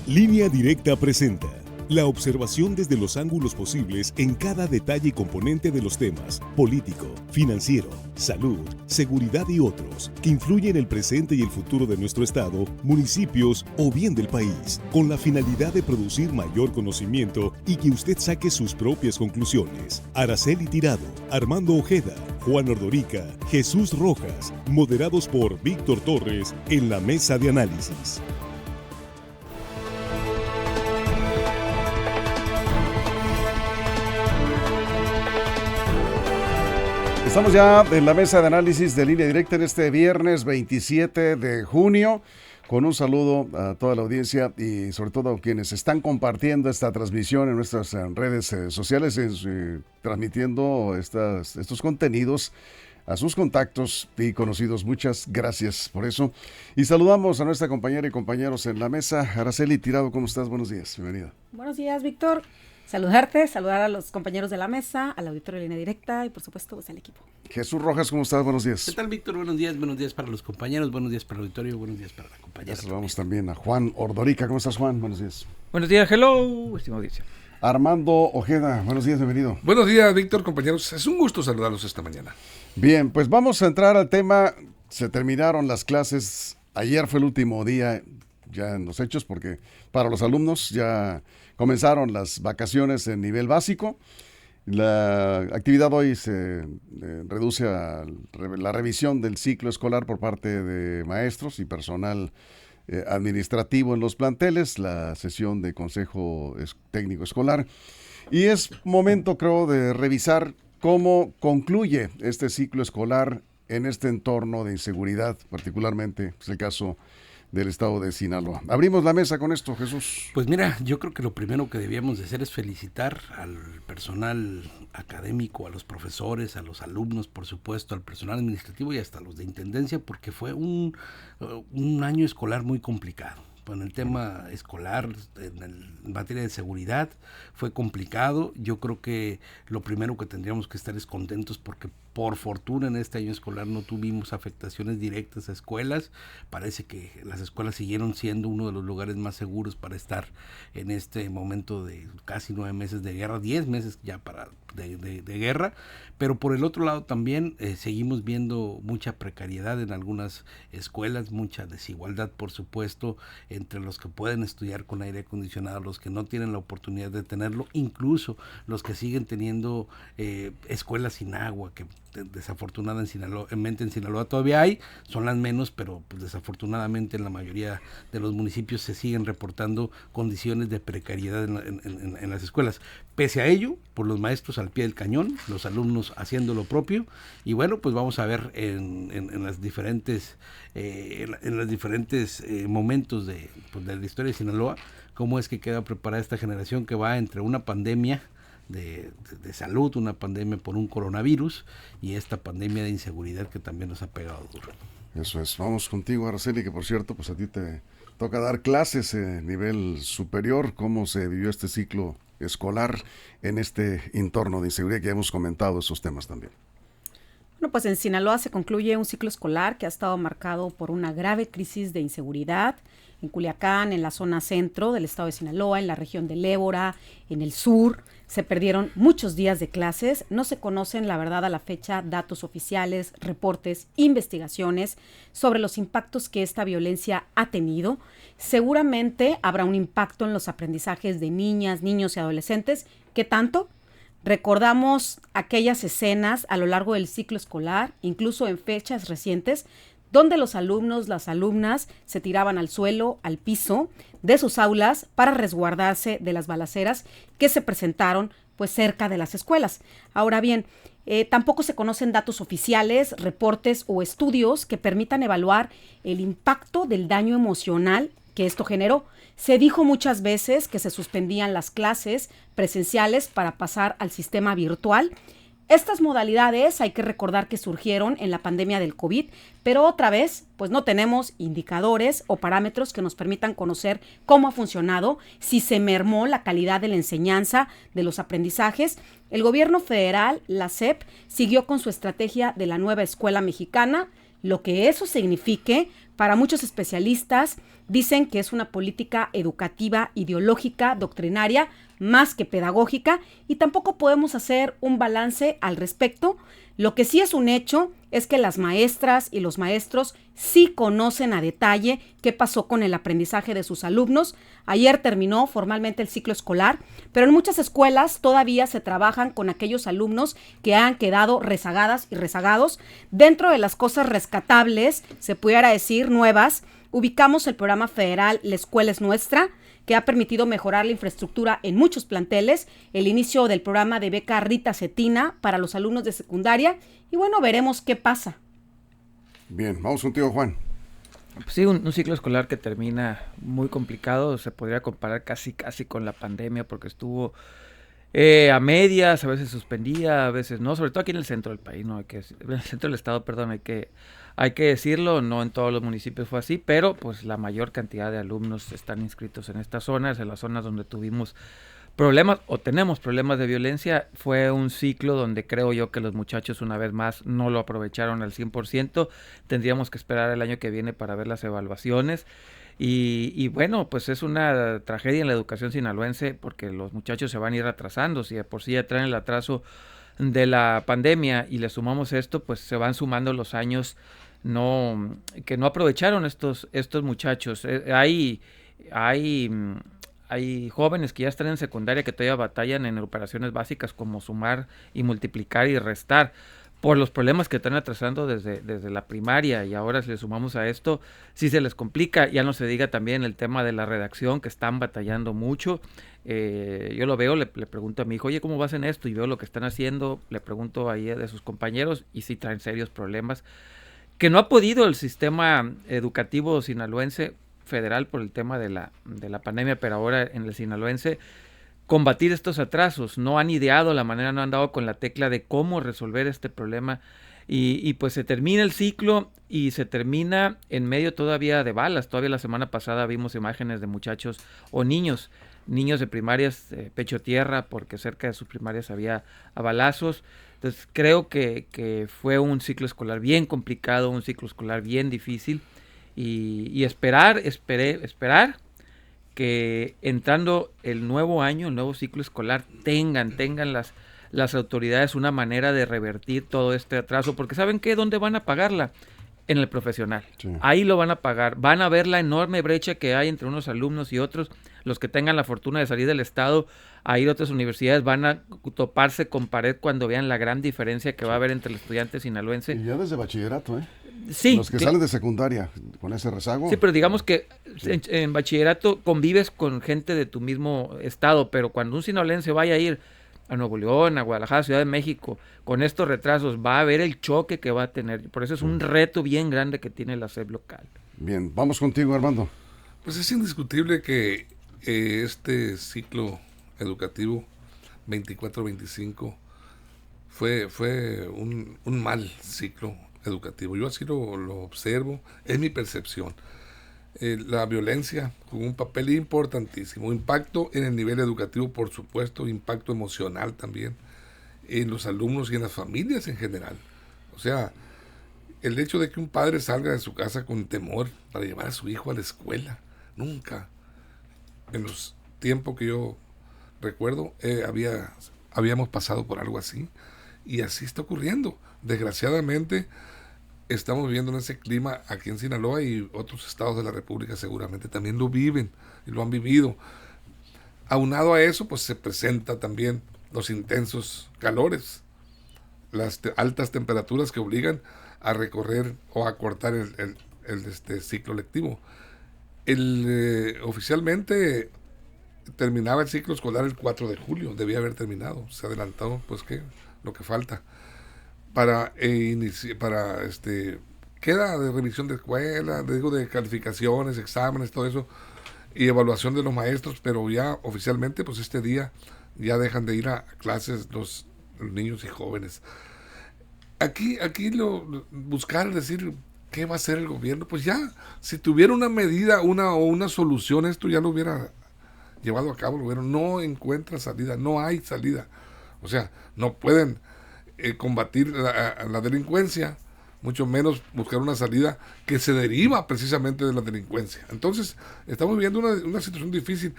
Línea Directa presenta la observación desde los ángulos posibles en cada detalle y componente de los temas político, financiero, salud, seguridad y otros que influyen en el presente y el futuro de nuestro estado, municipios o bien del país, con la finalidad de producir mayor conocimiento y que usted saque sus propias conclusiones. Araceli Tirado, Armando Ojeda, Juan Ordorica, Jesús Rojas, moderados por Víctor Torres en la mesa de análisis. Estamos ya en la mesa de análisis de Línea Directa en este viernes 27 de junio, con un saludo a toda la audiencia y sobre todo a quienes están compartiendo esta transmisión en nuestras redes sociales, transmitiendo estos contenidos a sus contactos y conocidos. Muchas gracias por eso. Y saludamos a nuestra compañera y compañeros en la mesa. Araceli Tirado, ¿cómo estás? Buenos días, bienvenida. Buenos días, Víctor. Saludar a los compañeros de la mesa, al auditorio de Línea Directa y por supuesto pues, al equipo. Jesús Rojas, ¿cómo estás? Buenos días. ¿Qué tal, Víctor? Buenos días para los compañeros, buenos días para el auditorio, buenos días para la compañera. Saludamos también a Juan Ordorica. ¿Cómo estás, Juan? Buenos días. Buenos días, hello, estimada audiencia. Armando Ojeda, buenos días, bienvenido. Buenos días, Víctor, compañeros. Es un gusto saludarlos esta mañana. Bien, pues vamos a entrar al tema. Se terminaron las clases. Ayer fue el último día ya en los hechos porque para los alumnos ya comenzaron las vacaciones en nivel básico. La actividad hoy se reduce a la revisión del ciclo escolar por parte de maestros y personal administrativo en los planteles, la sesión de consejo técnico escolar. Y es momento, creo, de revisar cómo concluye este ciclo escolar en este entorno de inseguridad, particularmente es el caso del estado de Sinaloa. Abrimos la mesa con esto, Jesús. Pues mira, yo creo que lo primero que debíamos de hacer es felicitar al personal académico, a los profesores, a los alumnos, por supuesto, al personal administrativo y hasta a los de intendencia, porque fue un año escolar muy complicado. En el tema escolar, en materia de seguridad, fue complicado. Yo creo que lo primero que tendríamos que estar es contentos porque por fortuna en este año escolar no tuvimos afectaciones directas a escuelas. Parece que las escuelas siguieron siendo uno de los lugares más seguros para estar en este momento de casi 9 meses de guerra, 10 meses ya de guerra. Pero por el otro lado también seguimos viendo mucha precariedad en algunas escuelas, mucha desigualdad, por supuesto, entre los que pueden estudiar con aire acondicionado, los que no tienen la oportunidad de tenerlo, incluso los que siguen teniendo escuelas sin agua, que desafortunadamente en Sinaloa todavía hay, son las menos, pero pues, desafortunadamente en la mayoría de los municipios se siguen reportando condiciones de precariedad en las escuelas. Pese a ello, por los maestros al pie del cañón, los alumnos haciendo lo propio, y bueno, pues vamos a ver en los diferentes momentos de la historia de Sinaloa, cómo es que queda preparada esta generación que va entre una pandemia de salud, una pandemia por un coronavirus y esta pandemia de inseguridad que también nos ha pegado duro. Eso es, vamos contigo, Araceli, que por cierto, pues a ti te toca dar clases a nivel superior. ¿Cómo se vivió este ciclo escolar en este entorno de inseguridad que ya hemos comentado esos temas también? Bueno, pues en Sinaloa se concluye un ciclo escolar que ha estado marcado por una grave crisis de inseguridad. En Culiacán, en la zona centro del estado de Sinaloa, en la región del Ébora, en el sur, se perdieron muchos días de clases. No se conocen, la verdad, a la fecha, datos oficiales, reportes, investigaciones sobre los impactos que esta violencia ha tenido. Seguramente habrá un impacto en los aprendizajes de niñas, niños y adolescentes. ¿Qué tanto? Recordamos aquellas escenas a lo largo del ciclo escolar, incluso en fechas recientes, donde los alumnos, las alumnas se tiraban al suelo, al piso de sus aulas para resguardarse de las balaceras que se presentaron pues cerca de las escuelas. Ahora bien, tampoco se conocen datos oficiales, reportes o estudios que permitan evaluar el impacto del daño emocional que esto generó. Se dijo muchas veces que se suspendían las clases presenciales para pasar al sistema virtual. Estas modalidades hay que recordar que surgieron en la pandemia del COVID, pero otra vez, pues no tenemos indicadores o parámetros que nos permitan conocer cómo ha funcionado, si se mermó la calidad de la enseñanza, de los aprendizajes. El gobierno federal, la SEP, siguió con su estrategia de la nueva escuela mexicana, Lo que eso signifique, para muchos especialistas dicen que es una política educativa, ideológica, doctrinaria, más que pedagógica, y tampoco podemos hacer un balance al respecto. Lo que sí es un hecho es que las maestras y los maestros sí conocen a detalle qué pasó con el aprendizaje de sus alumnos. Ayer terminó formalmente el ciclo escolar, pero en muchas escuelas todavía se trabajan con aquellos alumnos que han quedado rezagadas y rezagados. Dentro de las cosas rescatables, se pudiera decir nuevas, ubicamos el programa federal La Escuela es Nuestra, que ha permitido mejorar la infraestructura en muchos planteles, el inicio del programa de beca Rita Cetina para los alumnos de secundaria, y bueno, veremos qué pasa. Bien, vamos contigo, Juan. Sí, un ciclo escolar que termina muy complicado, se podría comparar casi con la pandemia, porque estuvo a medias, a veces suspendía, a veces no, sobre todo aquí en el centro del país, en el centro del estado, perdón, hay que decirlo, no en todos los municipios fue así, pero pues la mayor cantidad de alumnos están inscritos en estas zonas, en las zonas donde tuvimos problemas o tenemos problemas de violencia. Fue un ciclo donde creo yo que los muchachos una vez más no lo aprovecharon al 100%, tendríamos que esperar el año que viene para ver las evaluaciones. Y bueno, pues es una tragedia en la educación sinaloense porque los muchachos se van a ir atrasando, si de por sí ya traen el atraso de la pandemia y le sumamos esto, pues se van sumando los años que no aprovecharon estos muchachos. Hay jóvenes que ya están en secundaria que todavía batallan en operaciones básicas como sumar y multiplicar y restar por los problemas que están atrasando desde la primaria, y ahora si le sumamos a esto, sí se les complica. Ya no se diga también el tema de la redacción, que están batallando mucho. Yo lo veo, le pregunto a mi hijo, oye, ¿cómo vas en esto? Y veo lo que están haciendo, le pregunto ahí de sus compañeros, y sí traen serios problemas, que no ha podido el sistema educativo sinaloense federal por el tema de la pandemia, pero ahora en el sinaloense combatir estos atrasos. No han ideado la manera, no han dado con la tecla de cómo resolver este problema, y pues se termina el ciclo y se termina en medio todavía de balas. Todavía la semana pasada vimos imágenes de muchachos o niños de primarias pecho tierra porque cerca de sus primarias había balazos. Entonces creo que fue un ciclo escolar bien complicado, un ciclo escolar bien difícil, y esperar que entrando el nuevo año, el nuevo ciclo escolar, tengan las autoridades una manera de revertir todo este atraso, porque ¿saben qué? ¿Dónde van a pagarla? En el profesional. Sí. Ahí lo van a pagar. Van a ver la enorme brecha que hay entre unos alumnos y otros. Los que tengan la fortuna de salir del estado a ir a otras universidades van a toparse con pared cuando vean la gran diferencia que va a haber entre el estudiante sinaloense. Y ya desde bachillerato, ¿eh? Sí. Los que salen de secundaria con ese rezago. Sí, pero digamos que en bachillerato convives con gente de tu mismo estado, pero cuando un sinaloense vaya a ir a Nuevo León, a Guadalajara, Ciudad de México, con estos retrasos, va a haber el choque que va a tener. Por eso es un reto bien grande que tiene la SEP local. Bien, vamos contigo, Armando. Pues es indiscutible que este ciclo educativo 24-25 fue un mal ciclo educativo. Yo así lo observo, es mi percepción. La violencia jugó un papel importantísimo, impacto en el nivel educativo, por supuesto, impacto emocional también en los alumnos y en las familias en general. O sea, el hecho de que un padre salga de su casa con temor para llevar a su hijo a la escuela, nunca, en los tiempos que yo recuerdo, habíamos pasado por algo así, y así está ocurriendo. Desgraciadamente, estamos viviendo en ese clima aquí en Sinaloa, y otros estados de la República seguramente también lo viven y lo han vivido. Aunado a eso, pues se presenta también los intensos calores, las altas temperaturas que obligan a recorrer o a cortar el ciclo lectivo. Oficialmente terminaba el ciclo escolar el 4 de julio, debía haber terminado, se adelantó, pues qué, lo que falta. Queda de revisión de escuela, de calificaciones, exámenes, todo eso, y evaluación de los maestros, pero ya oficialmente, pues este día ya dejan de ir a clases los niños y jóvenes. Aquí buscar decir qué va a hacer el gobierno, pues ya, si tuviera una medida, una solución, esto ya lo hubiera llevado a cabo el gobierno. No encuentra salida, no hay salida. O sea, no pueden combatir la delincuencia mucho menos buscar una salida que se deriva precisamente de la delincuencia. Entonces, estamos viviendo una situación difícil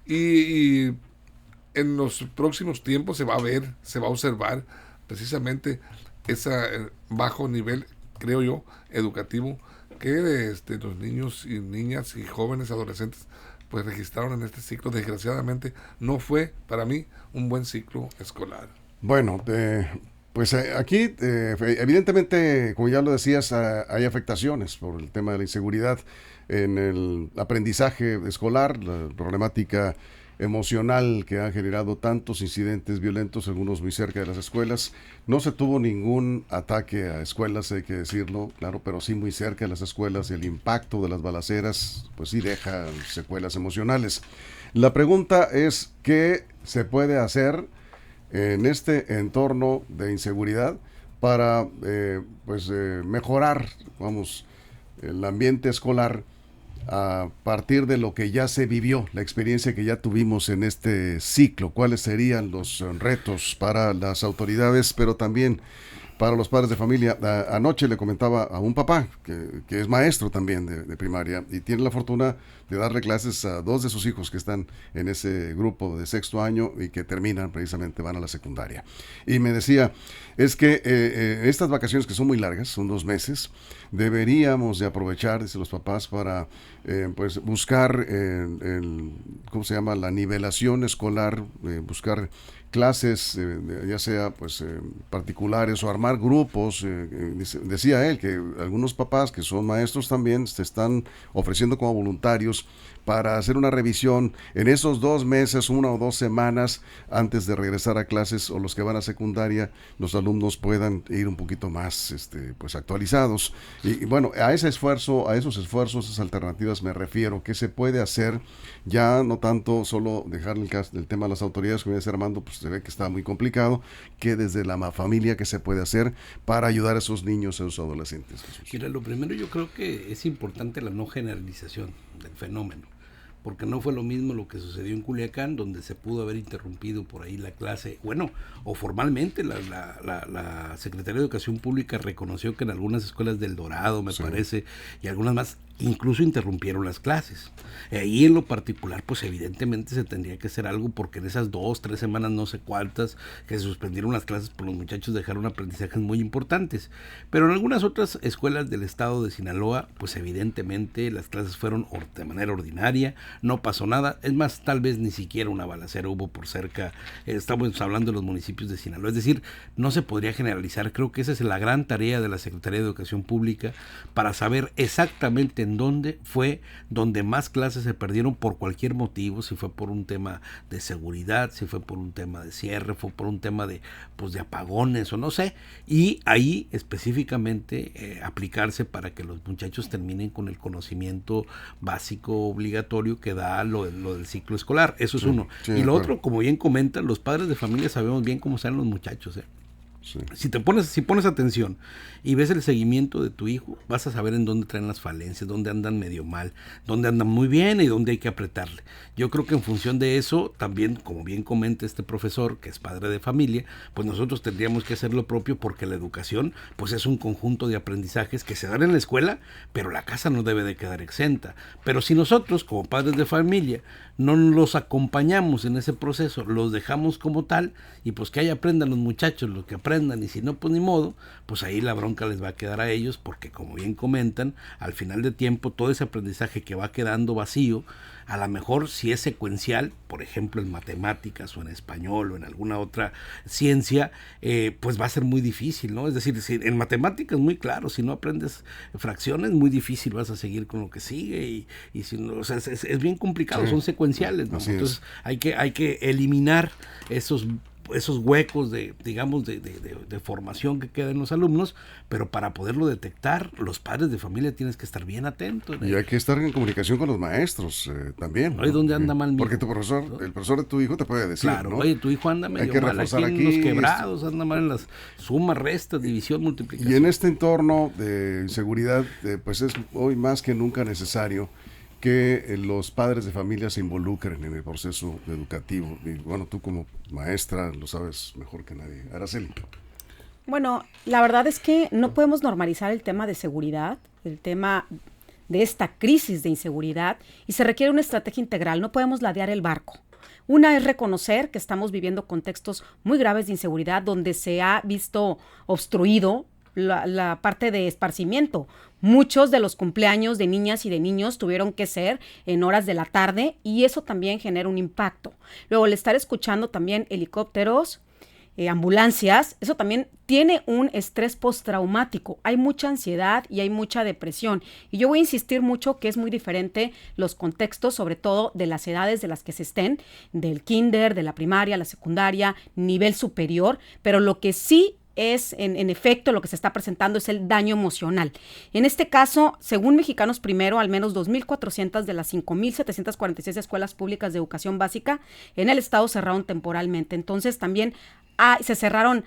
y en los próximos tiempos se va a ver, se va a observar precisamente ese bajo nivel, creo yo, educativo que los niños y niñas y jóvenes adolescentes pues registraron en este ciclo. Desgraciadamente no fue para mí un buen ciclo escolar. Bueno, pues aquí evidentemente, como ya lo decías, hay afectaciones por el tema de la inseguridad en el aprendizaje escolar, la problemática emocional que ha generado tantos incidentes violentos, algunos muy cerca de las escuelas. No se tuvo ningún ataque a escuelas, hay que decirlo, claro, pero sí muy cerca de las escuelas. El impacto de las balaceras, pues sí deja secuelas emocionales. La pregunta es, ¿qué se puede hacer en este entorno de inseguridad para mejorar, vamos, el ambiente escolar a partir de lo que ya se vivió, la experiencia que ya tuvimos en este ciclo? ¿Cuáles serían los retos para las autoridades, pero también para los padres de familia? Anoche le comentaba a un papá que es maestro también de primaria y tiene la fortuna de darle clases a 2 de sus hijos que están en ese grupo de 6º año y que terminan, precisamente van a la secundaria. Y me decía, es que estas vacaciones, que son muy largas, son 2 meses, deberíamos de aprovechar, dice los papás, para pues buscar ¿cómo se llama? La nivelación escolar, buscar clases, ya sea pues particulares o armar grupos. Decía él que algunos papás que son maestros también se están ofreciendo como voluntarios para hacer una revisión en esos 2 meses, 1 o 2 semanas antes de regresar a clases, o los que van a secundaria, los alumnos puedan ir un poquito más pues actualizados. Y bueno, a esos esfuerzos, esas alternativas me refiero. ¿Qué se puede hacer? Ya no tanto solo dejar el tema a las autoridades, como dice Armando, pues se ve que está muy complicado, que desde la familia, ¿qué se puede hacer para ayudar a esos niños, a esos adolescentes? Mira, lo primero, yo creo que es importante la no generalización del fenómeno, porque no fue lo mismo lo que sucedió en Culiacán, donde se pudo haber interrumpido por ahí la clase, bueno, o formalmente la Secretaría de Educación Pública reconoció que en algunas escuelas del Dorado, me parece, y algunas más, incluso interrumpieron las clases. Y en lo particular, pues evidentemente se tendría que hacer algo, porque en esas 2, 3 semanas, no sé cuántas, que se suspendieron las clases, por los muchachos dejaron aprendizajes muy importantes. Pero en algunas otras escuelas del estado de Sinaloa, pues evidentemente las clases fueron de manera ordinaria, no pasó nada. Es más, tal vez ni siquiera una balacera hubo por cerca. Estamos hablando de los municipios de Sinaloa. Es decir, no se podría generalizar. Creo que esa es la gran tarea de la Secretaría de Educación Pública, para saber exactamente en dónde fue donde más clases se perdieron por cualquier motivo, si fue por un tema de seguridad, si fue por un tema de cierre, fue por un tema de apagones o no sé, y ahí específicamente aplicarse para que los muchachos terminen con el conocimiento básico obligatorio que da lo del ciclo escolar. Eso es uno. Sí, y lo otro, como bien comentan, los padres de familia sabemos bien cómo salen los muchachos, Sí. Si pones atención y ves el seguimiento de tu hijo, vas a saber en dónde traen las falencias, dónde andan medio mal, dónde andan muy bien y dónde hay que apretarle. Yo creo que en función de eso, también, como bien comenta este profesor, que es padre de familia, pues nosotros tendríamos que hacer lo propio, porque la educación pues es un conjunto de aprendizajes que se dan en la escuela, pero la casa no debe de quedar exenta. Pero si nosotros, como padres de familia, no los acompañamos en ese proceso, los dejamos como tal, y pues que ahí aprendan los muchachos lo que aprendan, y si no, pues ni modo, pues ahí la bronca les va a quedar a ellos, porque como bien comentan, al final de tiempo todo ese aprendizaje que va quedando vacío, a lo mejor si es secuencial, por ejemplo en matemáticas o en español o en alguna otra ciencia, pues va a ser muy difícil, ¿no? Es decir, si en matemáticas muy claro, si no aprendes fracciones, muy difícil vas a seguir con lo que sigue, y si no, o sea, es bien complicado, sí, son secuenciales, ¿no? Entonces hay que eliminar esos huecos de formación que quedan en los alumnos, pero para poderlo detectar, los padres de familia tienes que estar bien atentos. Y hay que estar en comunicación con los maestros también. Oye, ¿dónde anda mal mi Porque hijo? tu profesor, ¿no? El profesor de tu hijo te puede decir, claro, ¿no? Oye, tu hijo anda medio mal aquí en los quebrados, anda mal en las sumas, restas, división, multiplicación. Y en este entorno de inseguridad, pues es hoy más que nunca necesario que los padres de familia se involucren en el proceso educativo. Y bueno, tú como maestra lo sabes mejor que nadie. Araceli. Bueno, la verdad es que no podemos normalizar el tema de seguridad, el tema de esta crisis de inseguridad, y se requiere una estrategia integral. No podemos ladear el barco. Una es reconocer que estamos viviendo contextos muy graves de inseguridad donde se ha visto obstruido la parte de esparcimiento. Muchos de los cumpleaños de niñas y de niños tuvieron que ser en horas de la tarde y eso también genera un impacto. Luego, el estar escuchando también helicópteros, ambulancias, eso también tiene un estrés postraumático. Hay mucha ansiedad y hay mucha depresión. Y yo voy a insistir mucho que es muy diferente los contextos, sobre todo de las edades de las que se estén, del kinder, de la primaria, la secundaria, nivel superior, pero lo que sí es, en efecto, lo que se está presentando es el daño emocional. En este caso, según Mexicanos Primero, al menos 2.400 de las 5.746 escuelas públicas de educación básica en el estado cerraron temporalmente. Entonces, también se cerraron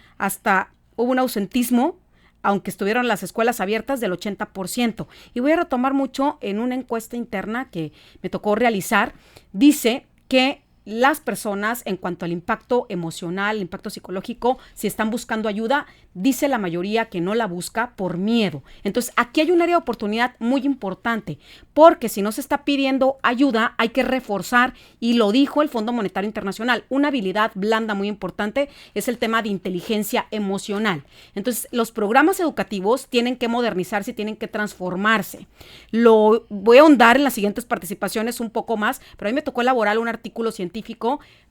hubo un ausentismo, aunque estuvieron las escuelas abiertas, del 80%. Y voy a retomar mucho en una encuesta interna que me tocó realizar. Dice que las personas, en cuanto al impacto emocional, el impacto psicológico, si están buscando ayuda, dice la mayoría que no la busca por miedo. Entonces, aquí hay un área de oportunidad muy importante, porque si no se está pidiendo ayuda, hay que reforzar, y lo dijo el Fondo Monetario Internacional, una habilidad blanda muy importante es el tema de inteligencia emocional. Entonces, los programas educativos tienen que modernizarse y tienen que transformarse. Lo voy a ahondar en las siguientes participaciones un poco más, pero a mí me tocó elaborar un artículo científico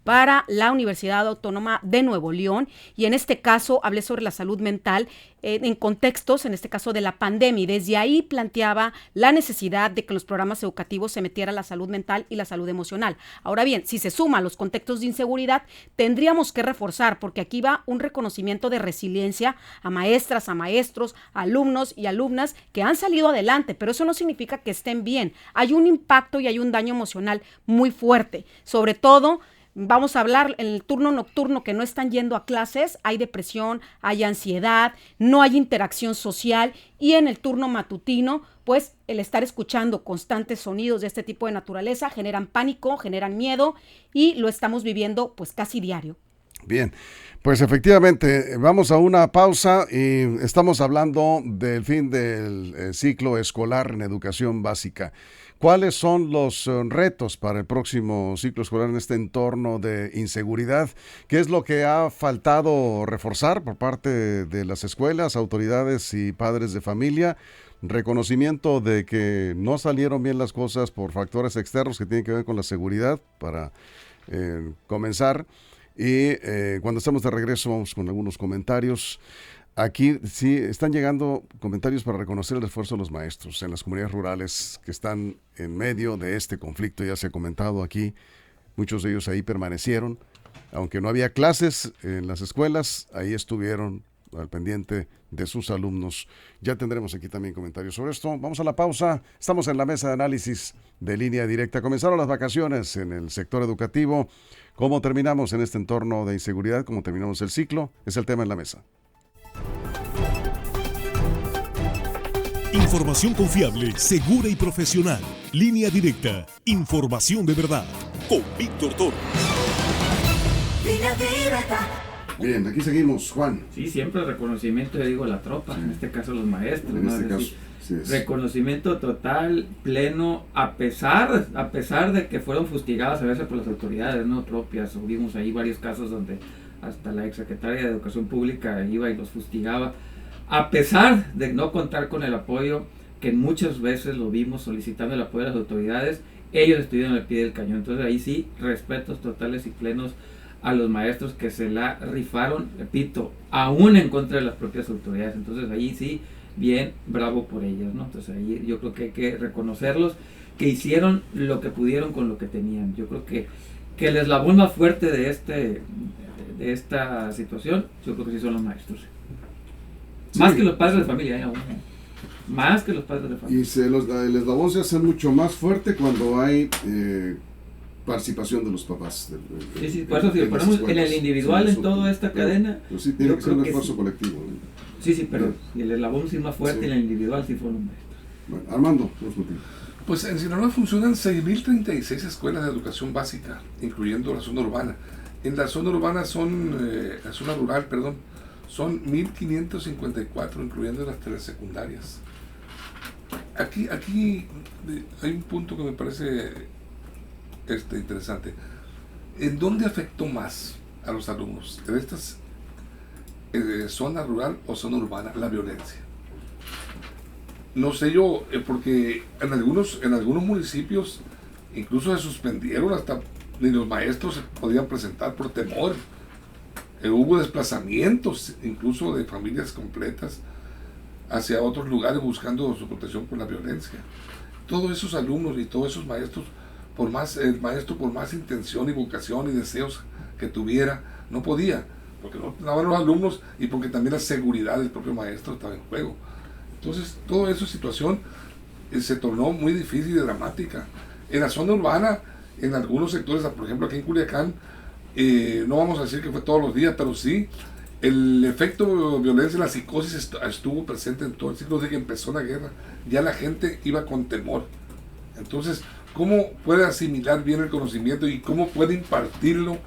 para la Universidad Autónoma de Nuevo León, y en este caso hablé sobre la salud mental en contextos, en este caso de la pandemia, y desde ahí planteaba la necesidad de que en los programas educativos se metiera la salud mental y la salud emocional. Ahora bien, si se suman los contextos de inseguridad, tendríamos que reforzar, porque aquí va un reconocimiento de resiliencia a maestras, a maestros, a alumnos y alumnas que han salido adelante, pero eso no significa que estén bien. Hay un impacto y hay un daño emocional muy fuerte, sobre todo. Vamos a hablar en el turno nocturno que no están yendo a clases, hay depresión, hay ansiedad, no hay interacción social, y en el turno matutino, pues el estar escuchando constantes sonidos de este tipo de naturaleza generan pánico, generan miedo, y lo estamos viviendo pues casi diario. Bien, pues efectivamente, vamos a una pausa y estamos hablando del fin del ciclo escolar en educación básica. ¿Cuáles son los retos para el próximo ciclo escolar en este entorno de inseguridad? ¿Qué es lo que ha faltado reforzar por parte de las escuelas, autoridades y padres de familia? Reconocimiento de que no salieron bien las cosas por factores externos que tienen que ver con la seguridad para comenzar. Y cuando estamos de regreso vamos con algunos comentarios. Aquí sí están llegando comentarios para reconocer el esfuerzo de los maestros en las comunidades rurales que están en medio de este conflicto. Ya se ha comentado aquí, muchos de ellos ahí permanecieron, aunque no había clases en las escuelas, ahí estuvieron al pendiente de sus alumnos. Ya tendremos aquí también comentarios sobre esto. Vamos a la pausa. Estamos en la mesa de análisis de Línea Directa. Comenzaron las vacaciones en el sector educativo. ¿Cómo terminamos en este entorno de inseguridad? ¿Cómo terminamos el ciclo? Es el tema en la mesa. Información confiable, segura y profesional. Línea Directa. Información de verdad. Con Víctor Toro. Línea Directa. Bien, aquí seguimos, Juan. Sí, siempre reconocimiento, digo, la tropa, en este caso los maestros. En ¿no? este caso, sí es. Reconocimiento total, pleno, a pesar de que fueron fustigadas a veces por las autoridades no propias. Vimos ahí varios casos donde hasta la exsecretaria de Educación Pública iba y los fustigaba. A pesar de no contar con el apoyo, que muchas veces lo vimos solicitando el apoyo de las autoridades, ellos estuvieron al pie del cañón. Entonces ahí sí, respetos totales y plenos a los maestros que se la rifaron, repito, aún en contra de las propias autoridades. Entonces ahí sí, bien, bravo por ellas, ¿no? Entonces ahí yo creo que hay que reconocerlos, que hicieron lo que pudieron con lo que tenían. Yo creo que el eslabón más fuerte de esta situación, yo creo que sí son los maestros. Sí. Más que los padres de familia, aún. Más que los padres de familia. Y el eslabón se hace mucho más fuerte cuando hay participación de los papás. Sí, por eso si lo ponemos en el individual, sí, en toda esta cadena. Pero sí tiene que ser un esfuerzo colectivo. Sí, pero el eslabón sí más fuerte, sí. En el individual sí fueron maestros. Bueno, Armando, vamos contigo. Pues en Sinaloa funcionan 6.036 escuelas de educación básica, incluyendo la zona urbana. En la zona urbana la zona rural, son 1.554, incluyendo las telesecundarias. Aquí hay un punto que me parece interesante. ¿En dónde afectó más a los alumnos? ¿En estas zona rural o zona urbana la violencia? No sé yo, porque en algunos municipios incluso se suspendieron, hasta ni los maestros se podían presentar por temor. Hubo desplazamientos incluso de familias completas hacia otros lugares buscando su protección por la violencia. Todos esos alumnos y todos esos maestros, el maestro por más intención y vocación y deseos que tuviera, no podía, porque no daban los alumnos y porque también la seguridad del propio maestro estaba en juego. Entonces, toda esa situación se tornó muy difícil y dramática. En la zona urbana, en algunos sectores, por ejemplo aquí en Culiacán, no vamos a decir que fue todos los días, pero sí, el efecto de violencia, la psicosis estuvo presente en todo el ciclo desde que empezó la guerra. Ya la gente iba con temor. Entonces, ¿cómo puede asimilar bien el conocimiento y cómo puede impartirlo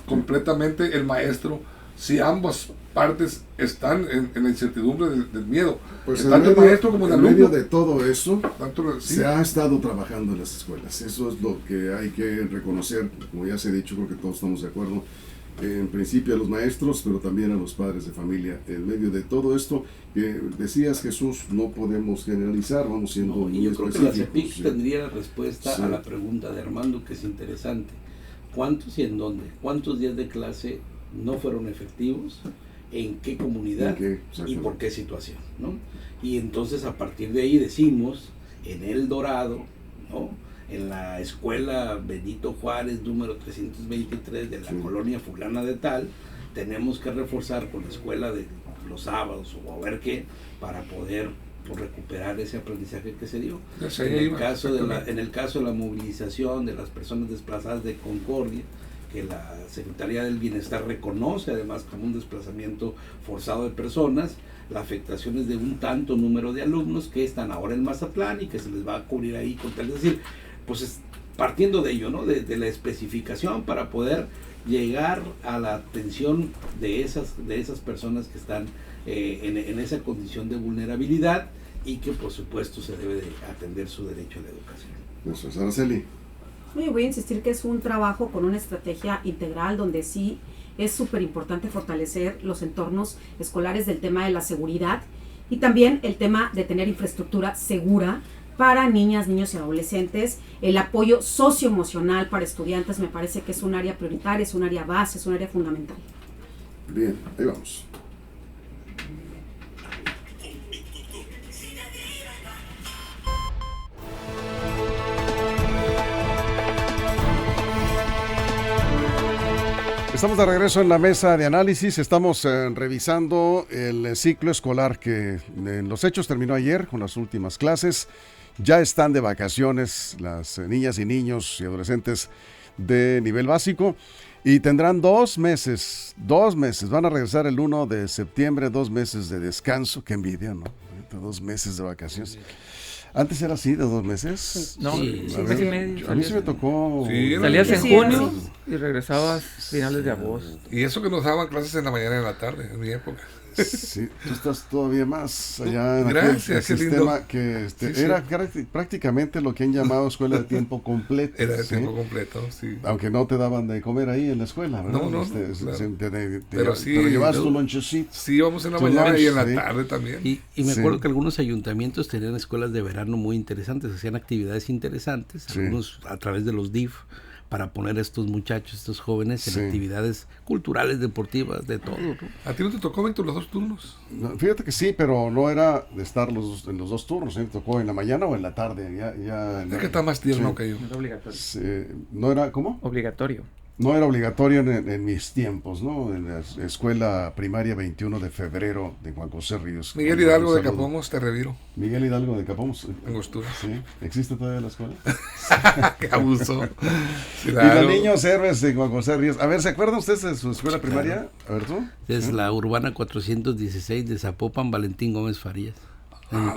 completamente el maestro si ambas partes están en la incertidumbre del miedo? Pues tanto el maestro como el alumno. En medio de todo eso, Sí. se ha estado trabajando en las escuelas. Eso es lo que hay que reconocer. Como ya se ha dicho, creo que todos estamos de acuerdo. En principio a los maestros, pero también a los padres de familia. En medio de todo esto, que decías, Jesús, no podemos generalizar, vamos siendo muy yo creo que la específicos. CEPIC tendría la respuesta a la pregunta de Armando, que es interesante. ¿Cuántos y en dónde? ¿Cuántos días de clase no fueron efectivos? ¿En qué comunidad? ¿Y por qué situación? ¿No? Y entonces a partir de ahí decimos, en El Dorado, ¿no?, en la escuela Benito Juárez número 323 de la colonia fulana de tal, tenemos que reforzar con la escuela de los sábados o a ver qué, para poder recuperar ese aprendizaje que se dio. En el caso de la movilización de las personas desplazadas de Concordia, que la Secretaría del Bienestar reconoce además como un desplazamiento forzado de personas, la afectación es de un tanto número de alumnos que están ahora en Mazatlán y que se les va a cubrir ahí con tal, es decir, pues partiendo de ello, ¿no?, de la especificación para poder llegar a la atención de esas personas que están en esa condición de vulnerabilidad y que por supuesto se debe de atender su derecho a la educación. Eso es, Araceli. Voy a insistir que es un trabajo con una estrategia integral donde sí es súper importante fortalecer los entornos escolares del tema de la seguridad y también el tema de tener infraestructura segura para niñas, niños y adolescentes. El apoyo socioemocional para estudiantes me parece que es un área prioritaria, es un área base, es un área fundamental. Bien, ahí vamos. Estamos de regreso en la mesa de análisis. Estamos revisando el ciclo escolar que en los hechos terminó ayer con las últimas clases. Ya están de vacaciones las niñas y niños y adolescentes de nivel básico y tendrán 2 meses. Van a regresar el 1 de septiembre, 2 meses de descanso. Qué envidia, ¿no? 2 meses de vacaciones. Antes era así, de 2 meses. No, sí, mes y medio. A mí sí me tocó. Sí, Salías en Sí, junio y regresabas finales de agosto. Y eso que nos daban clases en la mañana y en la tarde, en mi época. Sí, tú estás todavía más allá en Gracias, aquel qué sistema lindo. que Sí, era prácticamente lo que han llamado escuela de tiempo completo. Era de ¿sí? tiempo completo, sí. Aunque no te daban de comer ahí en la escuela, ¿verdad? No, claro. Pero sí, pero llevas tu lonchecito. Sí, íbamos en la Tu mañana lunch, y en la sí. tarde también. Y me Sí. acuerdo que algunos ayuntamientos tenían escuelas de verano muy interesantes, hacían actividades interesantes, Sí. algunos a través de los DIF, para poner a estos muchachos, estos jóvenes en Sí. actividades culturales, deportivas, de todo, ¿no? ¿A ti no te tocó, Víctor, los 2 turnos? No, fíjate que sí, pero no era de estar en los 2 turnos. Me tocó en la mañana o en la tarde. Es que está más tierno Sí. que yo. Era obligatorio. No era, ¿cómo? Obligatorio. No era obligatorio en mis tiempos, ¿no? En la escuela primaria 21 de febrero de Juan José Ríos. Miguel Hidalgo de Un saludo. Capomos, te reviro. Miguel Hidalgo de Capomos. Angostura. Sí, ¿existe todavía la escuela? Qué abuso. Y Claro. los niños héroes de Juan José Ríos. A ver, ¿se acuerdan ustedes de su escuela primaria? A ver tú. Es la Urbana 416 de Zapopan, Valentín Gómez Farías.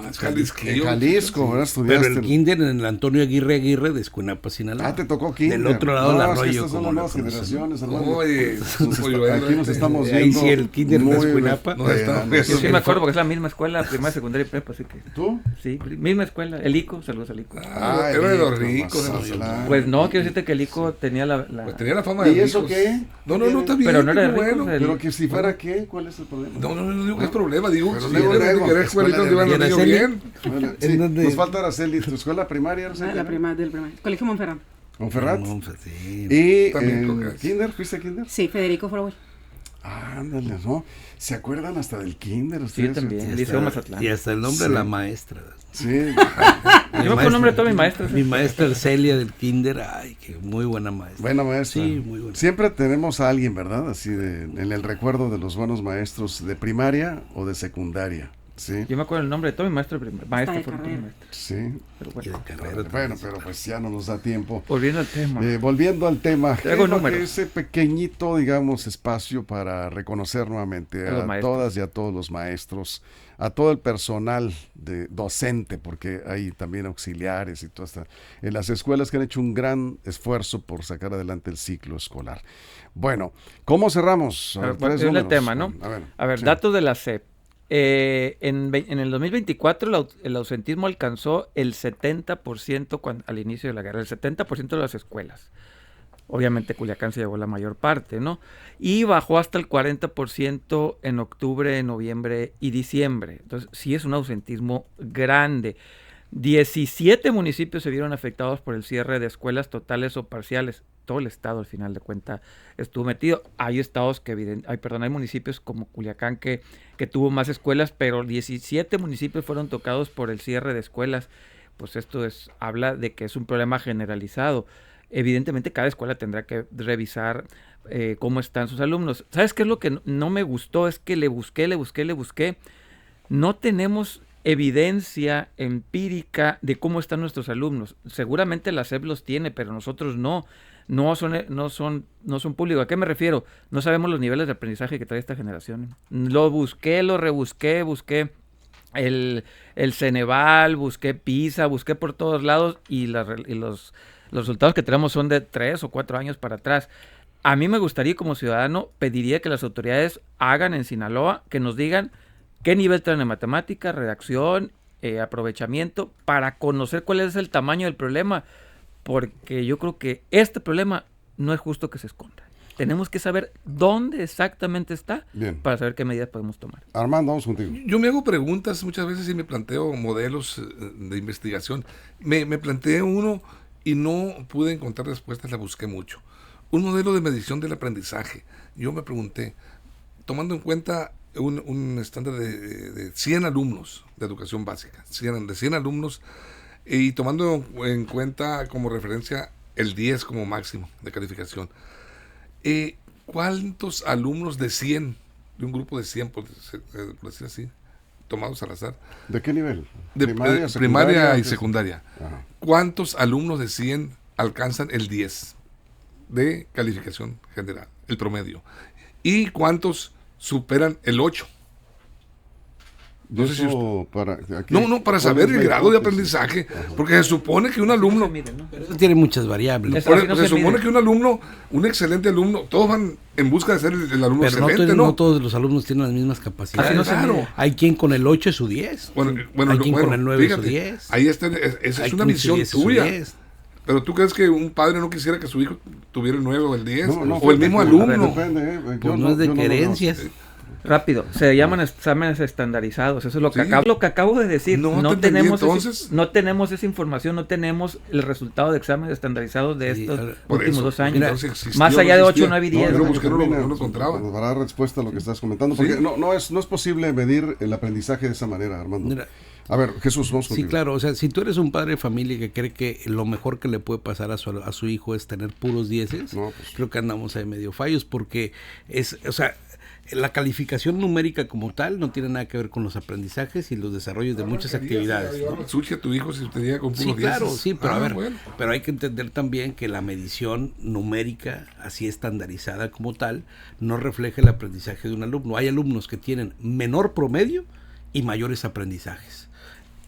Es Jalisquillo. En Jalisco, ¿verdad? Pero Estudiaste. el kinder en el Antonio Aguirre de Escuinapa, Sinaloa. Ah, te tocó kinder. Del otro lado del No, es que arroyo. estas son como las lo nuevas conocen. generaciones, hermano. Oye, Aquí nos estamos Ahí viendo. sí, el kinder de muy Escuinapa. No, está- veteranos. Yo sí me acuerdo porque es la misma escuela, primaria, secundaria y prepa, así que ¿Tú? sí, misma escuela. El ICO, saludos al ICO. Ay, Era de los rico, ricos. Mazatlán. Pues no, quiero decirte que el ICO tenía Pues tenía la fama de ¿Y eso ricos. qué? No, está bien. Pero no era de qué ricos, bueno. el- Pero que si fuera qué, ¿cuál es el problema? No digo que es problema, digo Pero si luego, deben de luego, querer escuela escuelitas donde de- van los ¿Y niños Araceli? bien. Bueno, sí, ¿En dónde? nos falta Araceli, ¿tu escuela primaria? Araceli? Del primario. Colegio Monferrán. Monferrat. No, pues, sí. ¿Y También tocas. kinder? ¿Fuiste a kinder? Sí, Federico Froboy. Ándale, ¿no? ¿Se acuerdan hasta del kinder Sí, ustedes? yo también. Y Liceo hasta- Mazatlán. Y hasta el nombre Sí. de la maestra. Sí. Mi Yo me acuerdo maestra- el nombre de todas mis maestras. Mi maestra Arcelia del kinder, ay, que muy buena maestra. Buena maestra. Sí, muy buena. Siempre tenemos a alguien, ¿verdad? Así en el recuerdo de los buenos maestros de primaria o de secundaria. Sí. Yo me acuerdo el nombre de todo mi maestro, maestra de por todo mi carrera. maestro. Sí. Pero Y bueno, de carrera. Bueno, pero pues ya no nos da tiempo. volviendo al tema. Volviendo al tema, Te hago es lo números. que ese pequeñito, digamos, espacio para reconocer nuevamente A los a maestros. todas y a todos los maestros, a todo el personal docente, porque hay también auxiliares y todo esto, en las escuelas que han hecho un gran esfuerzo por sacar adelante el ciclo escolar. Bueno, ¿cómo cerramos? A ver, Tres el números. tema, ¿no? A ver, sí. datos de la SEP. En el 2024 el ausentismo alcanzó el 70% al inicio de la guerra, el 70% de las escuelas. Obviamente Culiacán se llevó la mayor parte, ¿no? Y bajó hasta el 40% en octubre, noviembre y diciembre. Entonces, sí es un ausentismo grande. 17 municipios se vieron afectados por el cierre de escuelas totales o parciales. Todo el estado, al final de cuentas, estuvo metido. Hay estados hay municipios como Culiacán que tuvo más escuelas, pero 17 municipios fueron tocados por el cierre de escuelas. Pues esto habla de que es un problema generalizado. Evidentemente, cada escuela tendrá que revisar cómo están sus alumnos. ¿Sabes qué es lo que no me gustó? Es que le busqué. No tenemos evidencia empírica de cómo están nuestros alumnos. Seguramente la SEP los tiene, pero nosotros no son públicos. ¿A qué me refiero? No sabemos los niveles de aprendizaje que trae esta generación. Lo busqué, lo rebusqué, busqué el Ceneval, busqué PISA, busqué por todos lados y los resultados que tenemos son de 3 o 4 años para atrás. A mí me gustaría, como ciudadano, pediría que las autoridades hagan en Sinaloa, que nos digan qué nivel traen en matemática, redacción, aprovechamiento, para conocer cuál es el tamaño del problema, porque yo creo que este problema no es justo que se esconda. Tenemos que saber dónde exactamente está. Bien. Para saber qué medidas podemos tomar. Armando, vamos contigo. Yo me hago preguntas muchas veces y me planteo modelos de investigación. Me planteé uno y no pude encontrar respuestas, la busqué mucho. Un modelo de medición del aprendizaje. Yo me pregunté, tomando en cuenta un estándar de 100 alumnos de educación básica, de 100 alumnos, y tomando en cuenta como referencia el 10 como máximo de calificación, ¿cuántos alumnos de 100, de un grupo de 100, por decir así, tomados al azar? ¿De qué nivel? De Primaria, primaria y ¿qué? secundaria. Ajá. ¿Cuántos alumnos de 100 alcanzan el 10 de calificación general, el promedio? ¿Y cuántos superan el 8? No sé si Eso para, aquí, para saber el grado de aprendizaje, porque se supone que un alumno, Pero eso tiene muchas variables. Eso así no se se supone mide. que un alumno, un excelente alumno, todos van en busca de ser el alumno Pero excelente, no ¿no? todos los alumnos tienen las mismas capacidades. Así no se mide. Hay quien con el 8 es su 10. Hay quien con el 9 es su 10. Ahí está, esa Hay es una quien su visión 10 es su tuya. 10. Pero tú crees que un padre no quisiera que su hijo tuviera el 9 o el 10, No, o el mismo alumno. Depende, Pues no es de querencias. Rápido, se llaman exámenes estandarizados. Eso es lo que, Sí. lo que acabo de decir. No No, te entendí, tenemos entonces. no tenemos esa información, no tenemos el resultado de exámenes estandarizados de Sí, estos ahora, Por últimos eso, 2 años. mira, entonces existió, Más no allá de 8, existía. 9 y No, 10. yo Deja lo que busqué, no termine, lo encontraba. Nos dará respuesta a lo que estás comentando, porque Sí. no es posible medir el aprendizaje de esa manera, Armando. Mira, A ver, Jesús, vamos sí, contigo. claro, o sea, si tú eres un padre de familia que cree que lo mejor que le puede pasar a su hijo es tener puros 10, No, pues. creo que andamos ahí medio fallos porque la calificación numérica como tal no tiene nada que ver con los aprendizajes y los desarrollos de muchas actividades, ¿no? Sushi a tu hijo si te llega con puros Sí, claro, 10. sí, pero a ver, Bueno. pero hay que entender también que la medición numérica, así estandarizada como tal, no refleja el aprendizaje de un alumno. Hay alumnos que tienen menor promedio y mayores aprendizajes.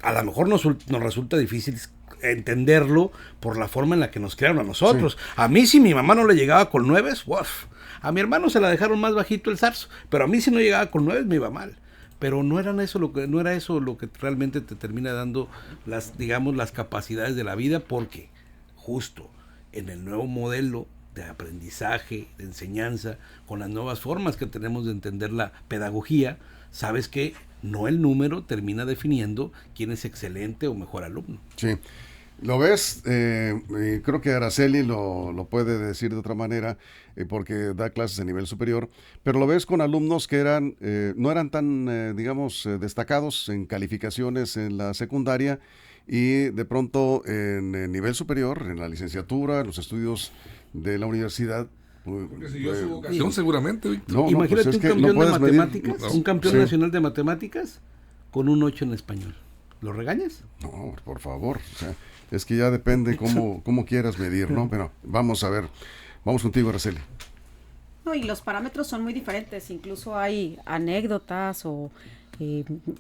a lo mejor nos resulta difícil entenderlo por la forma en la que nos crearon a nosotros. Sí. A mí, si mi mamá no le llegaba con 9, ¡uf! A mi hermano se la dejaron más bajito el zarzo, pero a mí si no llegaba con 9 me iba mal. Pero no era eso lo que realmente te termina dando las capacidades de la vida, porque justo en el nuevo modelo de aprendizaje, de enseñanza, con las nuevas formas que tenemos de entender la pedagogía, sabes que no el número termina definiendo quién es excelente o mejor alumno. Sí, lo ves, creo que Araceli lo puede decir de otra manera, porque da clases de nivel superior, pero lo ves con alumnos que no eran tan, destacados en calificaciones en la secundaria, y de pronto en el nivel superior, en la licenciatura, en los estudios de la universidad. Porque siguió su vocación seguramente, Víctor. No, imagínate pues un campeón de matemáticas, medir. un campeón nacional de matemáticas con un 8 en español. ¿Lo regañas? No, por favor. O sea, es que ya depende cómo quieras medir, ¿no? Pero vamos a ver. Vamos contigo, Araceli. No, y los parámetros son muy diferentes. Incluso hay anécdotas o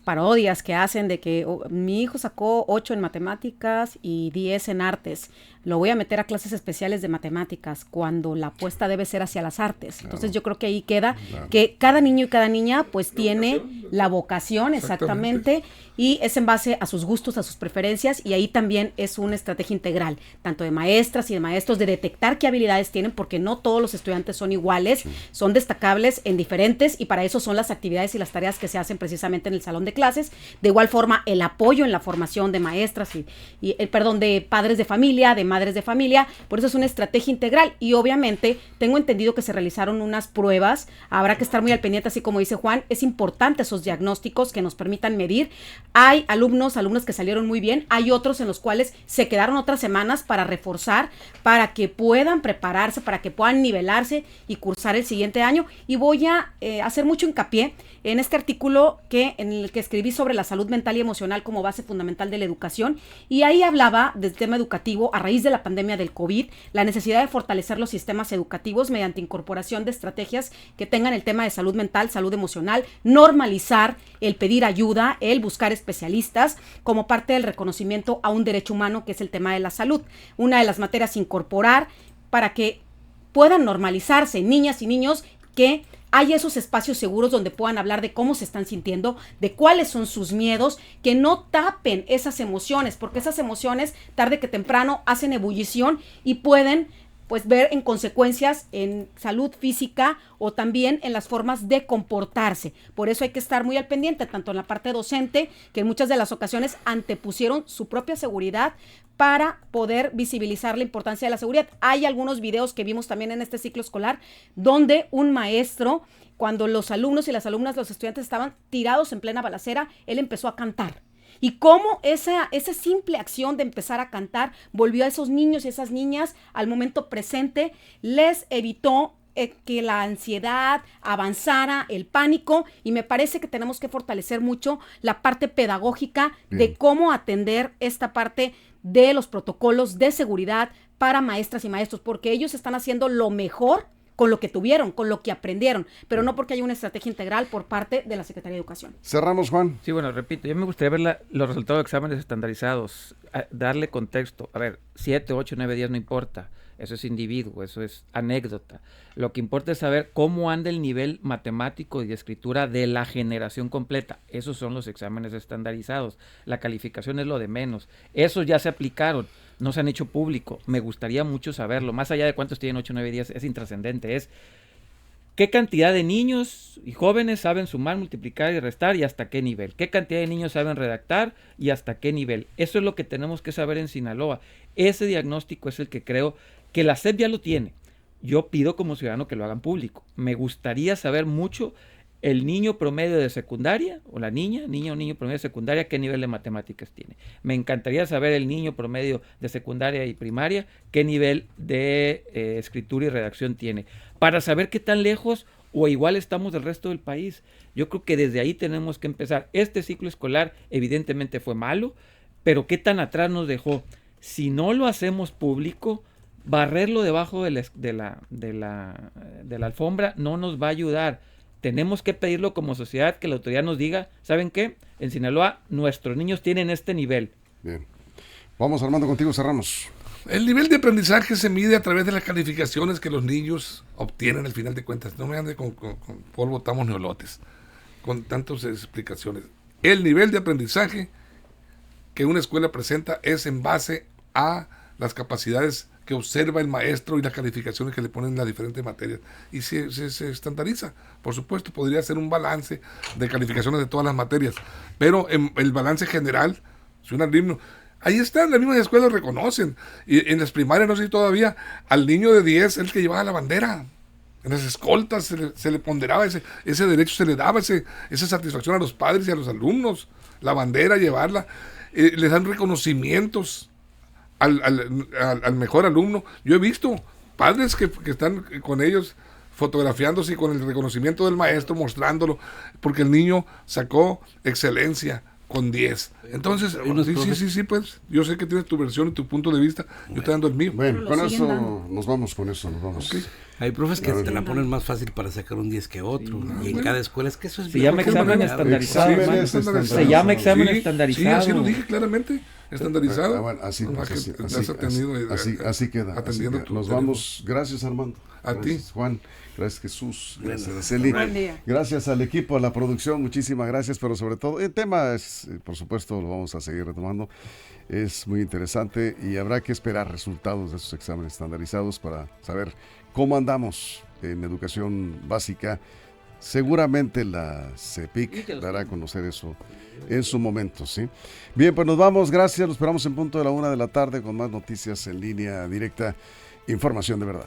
parodias que hacen de que mi hijo sacó 8 en matemáticas y 10 en artes. Lo voy a meter a clases especiales de matemáticas cuando la apuesta debe ser hacia las artes. Claro. Entonces yo creo que ahí queda que cada niño y cada niña pues tiene la vocación exactamente, y es en base a sus gustos, a sus preferencias, y ahí también es una estrategia integral, tanto de maestras y de maestros, de detectar qué habilidades tienen, porque no todos los estudiantes son iguales, son destacables en diferentes, y para eso son las actividades y las tareas que se hacen precisamente en el salón de clases. De igual forma, el apoyo en la formación de maestras de padres de familia, de madres de familia, por eso es una estrategia integral. Y obviamente tengo entendido que se realizaron unas pruebas, habrá que estar muy al pendiente, así como dice Juan, es importante esos diagnósticos que nos permitan medir. Hay alumnas que salieron muy bien, hay otros en los cuales se quedaron otras semanas para reforzar, para que puedan prepararse, para que puedan nivelarse y cursar el siguiente año. Y voy a hacer mucho hincapié en este artículo en el que escribí sobre la salud mental y emocional como base fundamental de la educación, y ahí hablaba del tema educativo a raíz de la pandemia del COVID, la necesidad de fortalecer los sistemas educativos mediante incorporación de estrategias que tengan el tema de salud mental, salud emocional, normalizar el pedir ayuda, el buscar especialistas como parte del reconocimiento a un derecho humano, que es el tema de la salud. Una de las materias a incorporar para que puedan normalizarse niñas y niños, que hay esos espacios seguros donde puedan hablar de cómo se están sintiendo, de cuáles son sus miedos, que no tapen esas emociones, porque esas emociones tarde que temprano hacen ebullición y pueden pues ver en consecuencias en salud física o también en las formas de comportarse. Por eso hay que estar muy al pendiente, tanto en la parte docente, que en muchas de las ocasiones antepusieron su propia seguridad para poder visibilizar la importancia de la seguridad. Hay algunos videos que vimos también en este ciclo escolar donde un maestro, cuando los alumnos y las alumnas, los estudiantes estaban tirados en plena balacera, él empezó a cantar. Y cómo esa simple acción de empezar a cantar volvió a esos niños y esas niñas al momento presente, les evitó que la ansiedad avanzara, el pánico, y me parece que tenemos que fortalecer mucho la parte pedagógica de cómo atender esta parte de los protocolos de seguridad para maestras y maestros, porque ellos están haciendo lo mejor con lo que tuvieron, con lo que aprendieron, pero no porque haya una estrategia integral por parte de la Secretaría de Educación. Cerramos, Juan. Sí, bueno, repito, yo me gustaría ver los resultados de exámenes estandarizados, darle contexto. A ver, 7, 8, 9, 10 no importa, eso es individuo, eso es anécdota. Lo que importa es saber cómo anda el nivel matemático y de escritura de la generación completa. Esos son los exámenes estandarizados. La calificación es lo de menos. Esos ya se aplicaron, no se han hecho público. Me gustaría mucho saberlo. Más allá de cuántos tienen 8, 9, 10, es intrascendente. Es qué cantidad de niños y jóvenes saben sumar, multiplicar y restar y hasta qué nivel. Qué cantidad de niños saben redactar y hasta qué nivel. Eso es lo que tenemos que saber en Sinaloa. Ese diagnóstico es el que creo que la SEP ya lo tiene. Yo pido como ciudadano que lo hagan público. Me gustaría saber mucho el niño promedio de secundaria, o la niña o niño promedio de secundaria, qué nivel de matemáticas tiene. Me encantaría saber el niño promedio de secundaria y primaria, qué nivel de escritura y redacción tiene, para saber qué tan lejos o igual estamos del resto del país. Yo creo que desde ahí tenemos que empezar. Este ciclo escolar evidentemente fue malo, pero qué tan atrás nos dejó. Si no lo hacemos público, barrerlo debajo de la alfombra no nos va a ayudar. Tenemos que pedirlo como sociedad, que la autoridad nos diga, ¿saben qué? En Sinaloa nuestros niños tienen este nivel. Bien. Vamos, Armando, contigo cerramos. El nivel de aprendizaje se mide a través de las calificaciones que los niños obtienen al final de cuentas. No me ande con polvo, tamos neolotes, con tantas explicaciones. El nivel de aprendizaje que una escuela presenta es en base a las capacidades que observa el maestro y las calificaciones que le ponen en las diferentes materias. Y se estandariza. Por supuesto, podría ser un balance de calificaciones de todas las materias. Pero en el balance general, si un alumno... Ahí están, las mismas escuelas reconocen. Y en las primarias, no sé si todavía, al niño de 10, el que llevaba la bandera. En las escoltas se le ponderaba ese derecho, se le daba esa satisfacción a los padres y a los alumnos. La bandera, llevarla. Les dan reconocimientos al mejor alumno. Yo he visto padres que están con ellos fotografiándose y con el reconocimiento del maestro, mostrándolo, porque el niño sacó excelencia con 10. Entonces, sí, pues, yo sé que tienes tu versión y tu punto de vista, yo estoy dando el mío. Bueno, con eso nos vamos, Okay. Hay profes que te la ponen más fácil para sacar un 10 que otro, y en cada escuela es que eso es... Se llama examen estandarizado. Se llama examen estandarizado. Sí, así lo dije claramente, estandarizado. Bueno, así queda. Atendiendo nos vamos. Gracias, Armando. A ti. Juan. Gracias, Jesús. Gracias, Araceli. Gracias al equipo, a la producción. Muchísimas gracias, pero sobre todo, el tema es, por supuesto, lo vamos a seguir retomando. Es muy interesante y habrá que esperar resultados de esos exámenes estandarizados para saber cómo andamos en educación básica. Seguramente la CEPIC dará a conocer eso en su momento, ¿sí? Bien, pues nos vamos. Gracias. Nos esperamos en punto de la 1:00 p.m. con más noticias en línea directa. Información de verdad.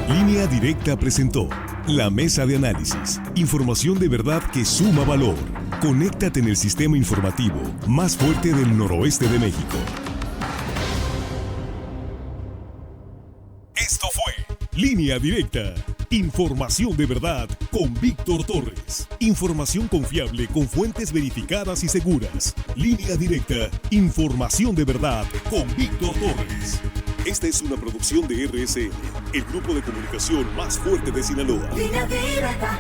Línea Directa presentó la mesa de análisis. Información de verdad que suma valor. Conéctate en el sistema informativo más fuerte del noroeste de México. Esto fue Línea Directa. Información de verdad con Víctor Torres. Información confiable con fuentes verificadas y seguras. Línea Directa. Información de verdad con Víctor Torres. Esta es una producción de RSN, el grupo de comunicación más fuerte de Sinaloa. Línea Directa.